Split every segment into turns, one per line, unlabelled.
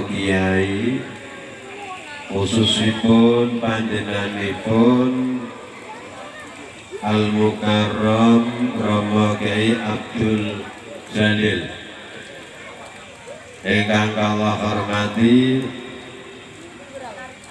kiai khususipun panjenenganipun Al Mukarram Rama Kyai Abdul Jalil ingkang kula hormati,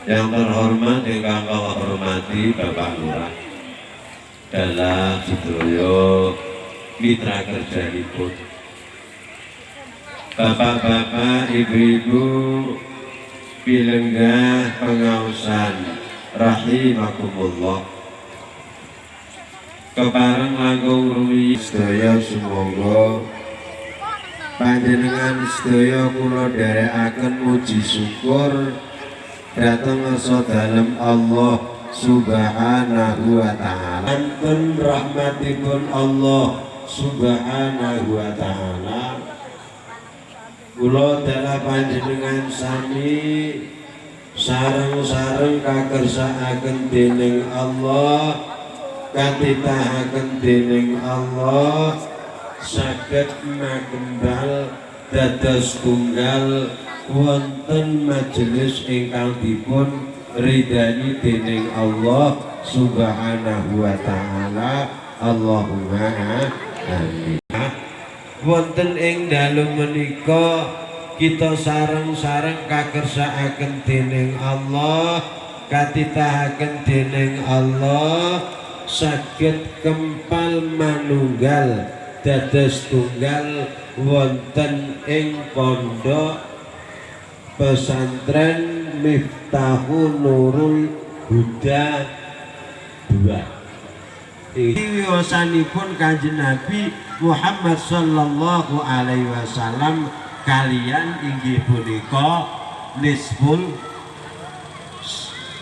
yang terhormat ingkang kula hormati Bapak Lurah dalam sedaya mitra kerjanipun, bapak-bapak, ibu-ibu, pilenggah pengaosan rahimakumullah, kepareng langkung rumiyin sedaya sumangga panjenengan sedaya kula dherekaken muji syukur dhateng sadalem Allah Subhanahu wa ta'ala. Anten rahmatipun Allah Subhanahu wa ta'ala, kula dalah panjenengan sami sareng-sareng kakersakaken dening Allah, katitahaken dening Allah, saged magembal dados tunggal wonten majelis ingkang dipun ridani dening Allah Subhanahu wa ta'ala. Allahumma amin. Wonten ing dalu menika kita sareng-sareng kakersakaken dening Allah, katitahaken dening Allah, saged kempal manunggal dados tunggal wonten ing pondok pesantren Miftahun Nurul Huda 2. Iki wiyosanipun Kanjeng Nabi Muhammad sallallahu alaihi wasallam kalian inggih punika nisful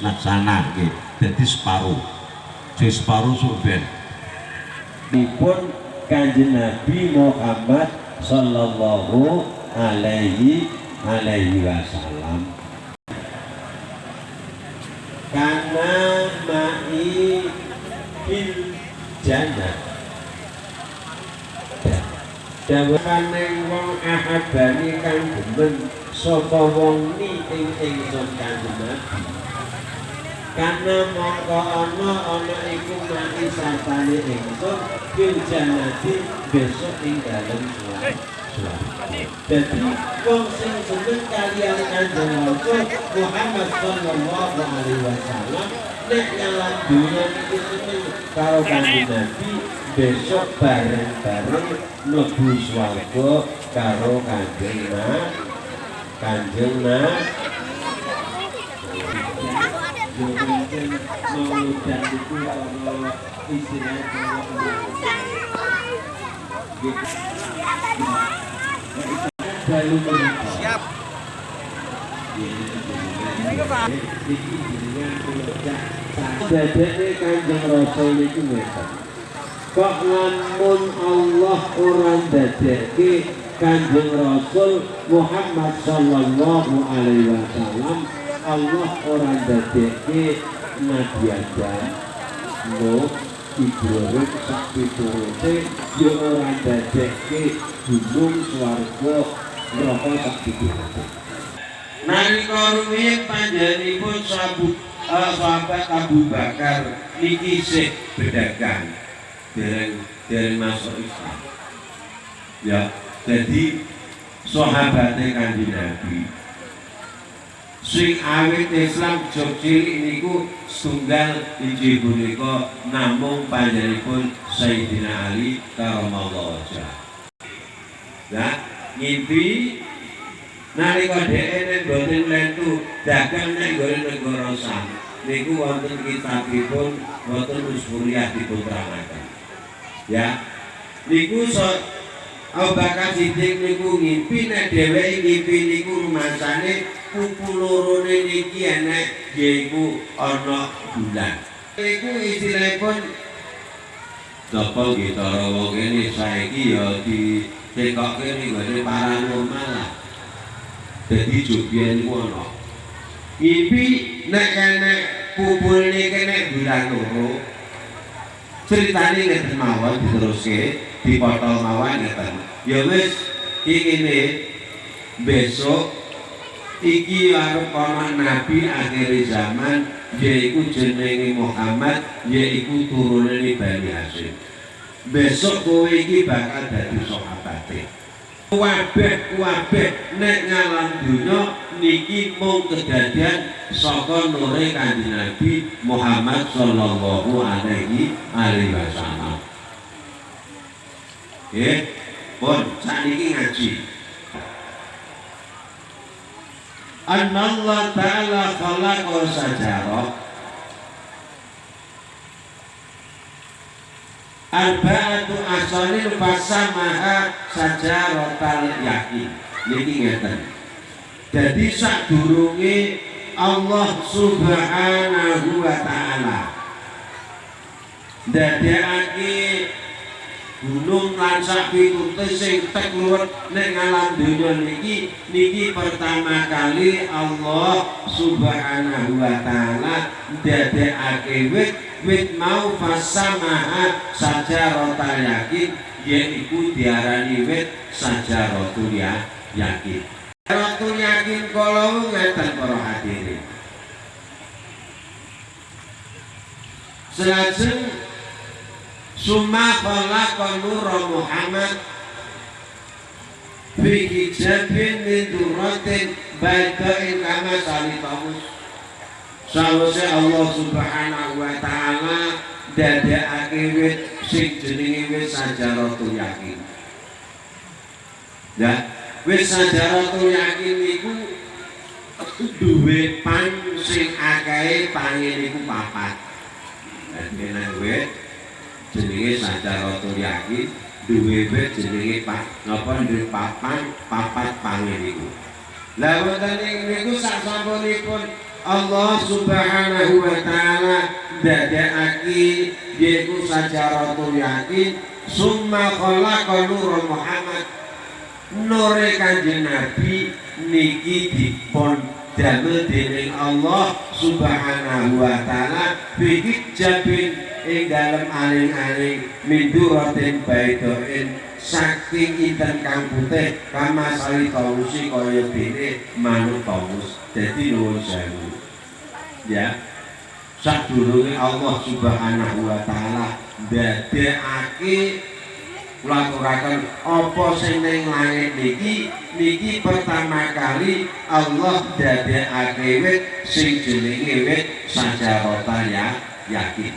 laksana nggih, dadi separuh suben dipun Kanjeng Nabi Muhammad sallallahu alaihi wasallam. Karena ma'i fil jannah, dawuhaning wong ahadani kang demen sapa wong ni ing ingsun Kanjeng Nabi, karena mongko ana iku ma'i sartane ingsun fil jannati besok ing dalem swarga. Jadi wong sing seneng kaliyan Kanjeng Rasul Muhammad sallallahu alaihi wasallam nek nyalan dunya iki seneng karo Kanjeng Nabi, besok bareng-bareng mlebu swarga karo Kanjeng Nabi. Mauludan itu kalau istilahnya siap. Dadane Kanjeng Rasul iki ngeten. Kok lamun Allah ora ndadekke Kanjeng Rasul Muhammad sallallahu alaihi wasallam, Allah ora ndadekke Nabi Adam, Nuh, Ibrahim sak piturute, yo ora ndadekke gunung swarga neraka sak piturute. Nalika rumiyin panjenenganipun sahabat Abu Bakar niki isih berdagang dereng masuk Islam. Ya, jadi sahabate Kanjeng Nabi sing awit Islam jog cilik niku setunggal inggih punika namung panjenenganipun Sayyidina Ali karamallahu wajhah. Nah, ngimpi nalika dhekne mboten lentu dagang nek nggone negara Sam niku wonten kitabipun wonten Usfuriyah diputraken. Ya, niku Abu Bakar Siddiq niku ngimpi nek dheweke ngimpi niku rumangsane pupu lorone niki enek yaiku ana bulan. Niku istilahipun napa nggih cara wong kene saiki ya ditekokke ning gone paranormal lah. Dadi jobian niku ana. Ngimpi nek enek pupune kene bulan loro. Ceritane ngeten mawon diteruske dipotol mawon ngeten. Ya wis iki besok iki arep ana nabi akhir zaman yaiku jenenge Muhammad yaiku turunane Bani Hasyim. Besok kowe iki bakal dadi sahabate. Kabeh nek ngalam dunya niki mung kedadian saka nure Kanjeng Nabi Muhammad sallallahu alaihi wasallam. Pun sakniki ngaji. Allah Ta'ala khalaqa sajarah arba'atu asalin fasamaha sajaratal yakin. Niki ngeten. Jadi sadurunge Allah Subhanahu wa Ta'ala ndadekake gunung lan sak pitute sing tekluwet nek ngalam donya niki pertama kali Allah Subhanahu wa Ta'ala ndadekake wit mau fasamaha sajaratal yakin yaiku diarani wit sajaratul yakin. Sajaratul yakin kala ngeten para hadirin. Selajeng summa khalaqa nura Muhammad fi hijabin min durratin bayda'in kama salitamus. Sawise Allah Subhanahu wa Ta'ala ndadekake wit sing jenenge wit sajaratul yakin. Ya, wit sajaratul yakin niku duwe pang sing akehe pange niku papat. Dadi nek wit jenenge sajaratul yakin duwe wit jenenge napa duwe papat pange niku. Lah wonten niku sak sampunipun Allah Subhanahu wa Ta'ala ndadekake yaiku sajaratul yakin summa khalaqa nura Muhammad. Nure Kanjeng Nabi niki dipun damel dening Allah Subhanahu wa Ta'ala bikik jabin ing dalem aling-aling minduratin baidoin saking inten kang putih kama sali tausi kaya dene manuk taus. Dadi nuwun sewu ya, sadurunge Allah Subhanahu wa Ta'ala ndadekake ngaturaken apa sing ning langit niki pertama kali Allah ndadekake wit sing jenenge wit sajaratul yakin.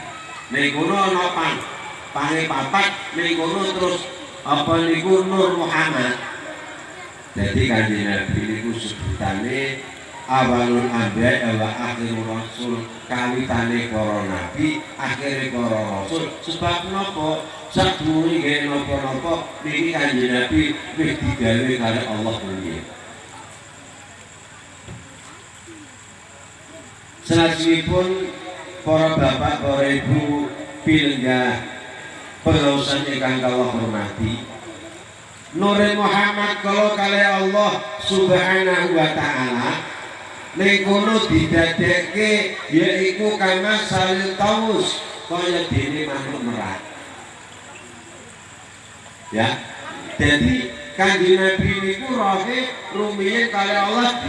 Ning kono ana pange papat, ning kono terus apa niku Nur Muhammad. Dadi Kanjeng Nabi niku sebutane awalul anbiya wa akhirur rasul, kawitane para nabi, akhire para rasul. Sebab napa? Sadurunge nggih napa-napa niki Kanjeng Nabi wis digawe karo Allah kuwi. Salajengipun para bapak, para ibu pinenggah pengaosan ingkang kula hormati, Nure Muhammad kala kalih Allah Subhanahu wa Ta'ala ning kono didadekke yaiku kama salil taus kaya dene manuk merak. Ya, jadi Kanjeng Nabi niku rohe rumiyin kalih Allah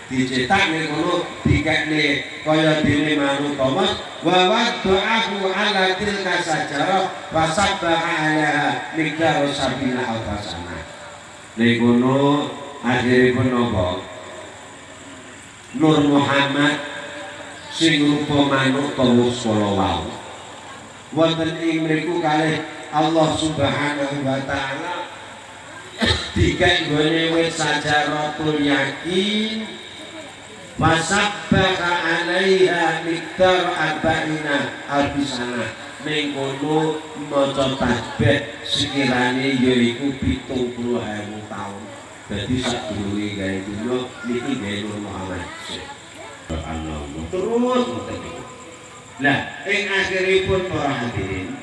dicetak ning kono dikekne kaya dene manuk Thomas wa wada'ahu ala tilka sajarah wa sabbaha ala miqdar sabila al-fasana. Ning kono akhiripun napa? Nur Muhammad sing rupa manuk Thomas kala wau. Wonten ing mriku kalih Allah Subhanahu wa Ta'ala dikek nggone wit sajaratul yakin fasabbaha 'alaiha miqdar arba'ina albisana. Ning kono maca tasbih sekirane yaiku 70.000 taun. Dadi sadurunge gawe dunya niki gawe Nur Muhammad. Subhanallah. Terus ngoten niku. Lah ing akhiripun para hadirin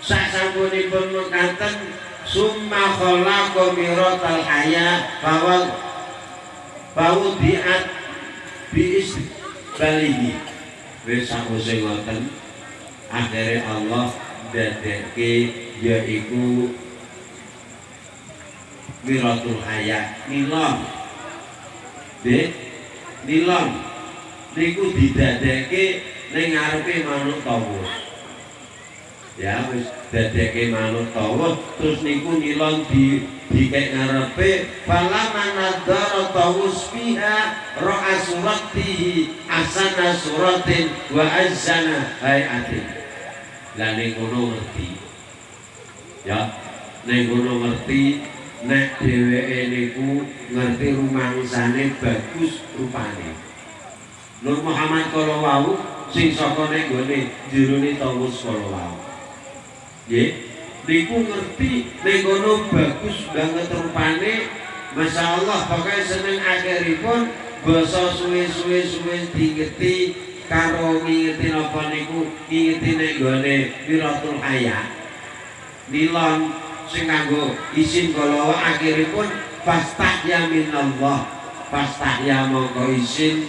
sasampunipun mekaten summa khalaqa miratal haya bahwa diat biis balihi wis sakuse ngoten akhire Allah ndadekke yaiku miratul haya. Mila Dek, nilon niku didadeke ning ngarepe manuk tawus. Ya wis dadeke manuk tawus terus niku nilon dikek ngarepe fala manadzara tawus fiha ra'a suratihi asana suratin wa azana hayatin. Lah ning kono ngerti. Ya, ning kono ngerti nek dheweke niku ngerti rumangsane bagus rupane. Nur Muhammad kala wau sing saka nek gone jerone tawus kala wau. Nggih, niku ngerti ning kono bagus banget rupane. Masyaallah pokoke seneng akhiripun basa suwe-suwe dingeti karo ngingeti napa niku ngingeti nek gone Wiratul Hayat. Nilon sing kanggo isin kala akhiripun pastahya minallah. Pastahya mongko isin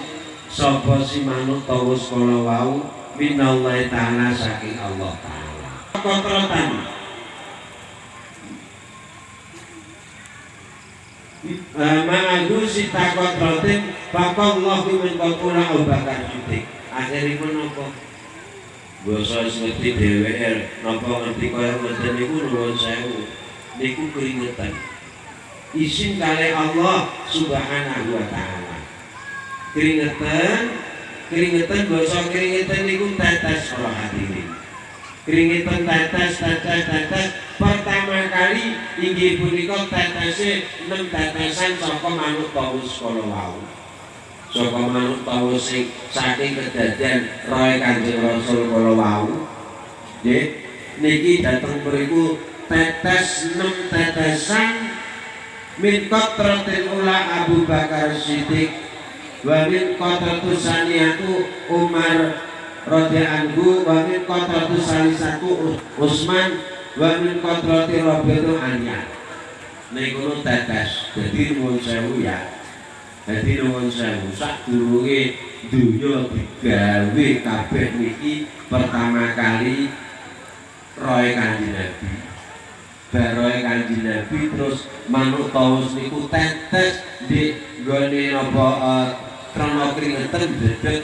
sapa si manuk tawus kala wau minallahi ta'ala saking Allah Ta'ala. Kontrotan ma'adu sita kontrotin fakallahu min qawla Abubakar Siddiq. Akhiripun apa? Basa ngerti dheweke napa ngerti kaya ngoten niku nuwun sewu. Niku keringetan. Isin kalih Allah Subhanahu wa taala. Keringetan basa keringetan niku tetes para hadirin. Keringetan tetes pertama kali inggih punika tetese 6 tetesan saka manuk tawus kala wau. Saka manuk tawus sing saking kedadian roe Kanjeng Rasul kala wau. Nggih, niki dateng mriku tetes 6 tetesan min qatratil ula Abu Bakar Siddiq wa min qatratus saniyatu Umar radhiyallahu wa min qatratus salisatu Utsman wa min qatrati Rabi'atu Aliyah. Niku tetes. Dadi nuwun sewu ya. Dadi nuwun sewu sadurunge donya digawe kabeh niki pertama kali roe Kanjeng Nabi. Baroe Kanjeng Nabi terus manuk tawus niku tetes di gone napa krana keringetan dedeg.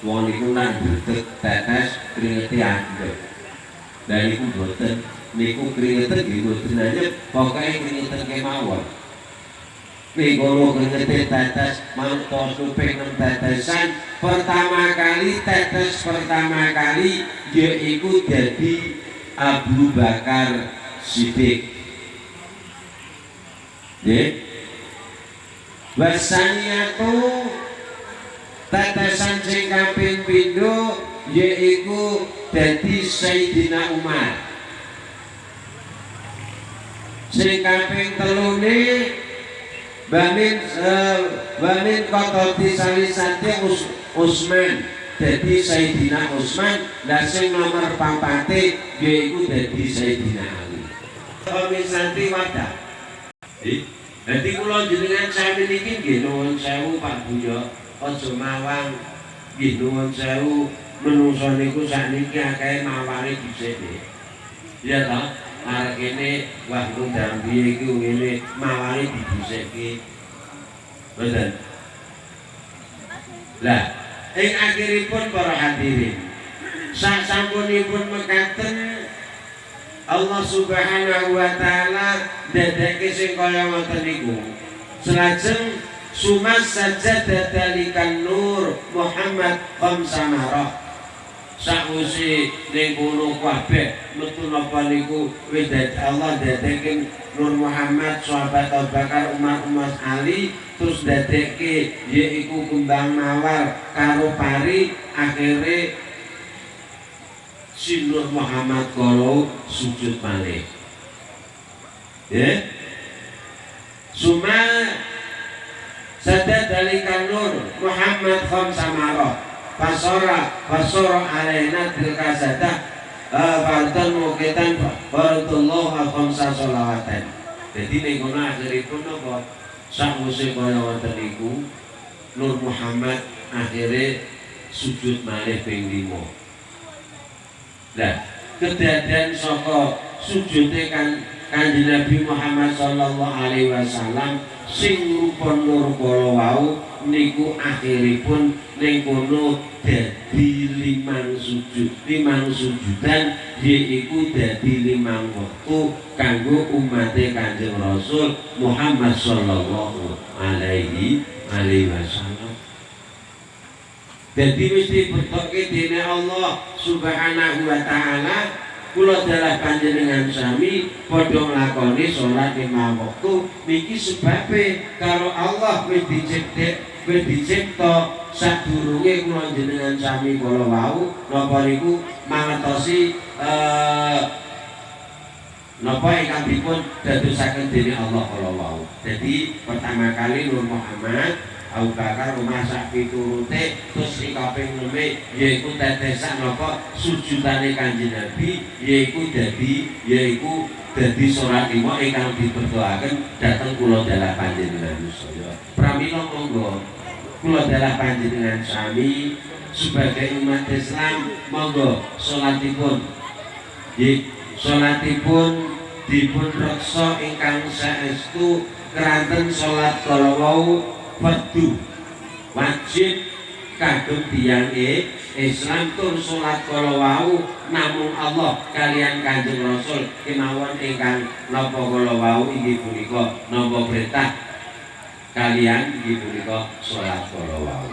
Wong niku nang dedeg tetes kringete andhek. Lah niku boten niku keringetan nggih boten aja pokoke keringetan kemawon. Niku kringete tetes manuk tawus kuping 6 tetesan pertama kali tetes pertama kali yaiku dadi Abu Bakar Siddiq. Nggih. Wasaniyatu tetesan sing kaping pindho yaiku dadi Sayyidina Umar. Sing kaping telune Bamin Qatati Salisati Utsman dadi Sayyidina Utsman. Lah sing nomor 4 yaiku dadi Sayyidina Ali. Komisanti wadah. Dadi kula jenengan sami niki nggih nuwun sewu Pak Buya, aja mawang nggih nuwun sewu menungso niku sakniki akeh mawari dhisik nggih. Ya ta, arek kene wah ngundang piye iki ngene mawari didhisikke. Mboten. Lah, ing akhiripun para hadirin sasampunipun mekaten Allah Subhanahu wa taala ndadekake sing kaya ngoten niku. Selajeng sumas sajada dalikan nur Muhammad khamsamara. Sakwise ning kono kabeh metu napa niku widat Allah ndadekake Nur Muhammad sahabat Abu Bakar Umar Ali terus ndadekake yaiku kembang mawar karo pari akhire si Nur Muhammad kalau sujud malih. Ya. Suma sadad dalikan Nur Muhammad khamsamara. Fasora alaina tilka sadah fardan mukitan faradullah khamsa sholawatan. Jadi ning kono akhiripun apa sakwise kaya wonten niku Nur Muhammad akhire sujud malih ping 5. Nah, kedadian saka sujude kan Kanjeng Nabi Muhammad sallallahu alaihi wasallam sing rupa nur kala wau niku akhiripun ning kono dadi limang sujudan yaiku dadi limang wektu kanggo umate Kanjeng Rasul Muhammad sallallahu alaihi wasallam. Jadi mesti bertoke dene Allah Subhanahu wa taala kula dalah panjenengan sami padha nglakoni salat lima wektu niki sebabe karo Allah wis dicipta sadurunge kula jenengan sami kala wau napa niku mangertosi napa ingkang dipun dadosaken dening Allah kala wau. Jadi pertama kali Nur Muhammad Abu Bakar masak piturute terus kaping 6 yaiku tetesan napa sujudane Kanjeng Nabi yaiku dadi salat lima ingkang diberdoaken dhateng kula dalah panjenengan sedaya. Pramila monggo kula dalah panjenengan sami sebagai umat Islam monggo salatipun salatipun dipun reksa ingkang saestu keranten salat kala wau fardu wajib kagem tiyang Islam tur salat kala wau namung Allah kalian Kanjeng Rasul kemawon ingkang napa kala wau inggih punika napa perintah kalian inggih punika salat kala wau.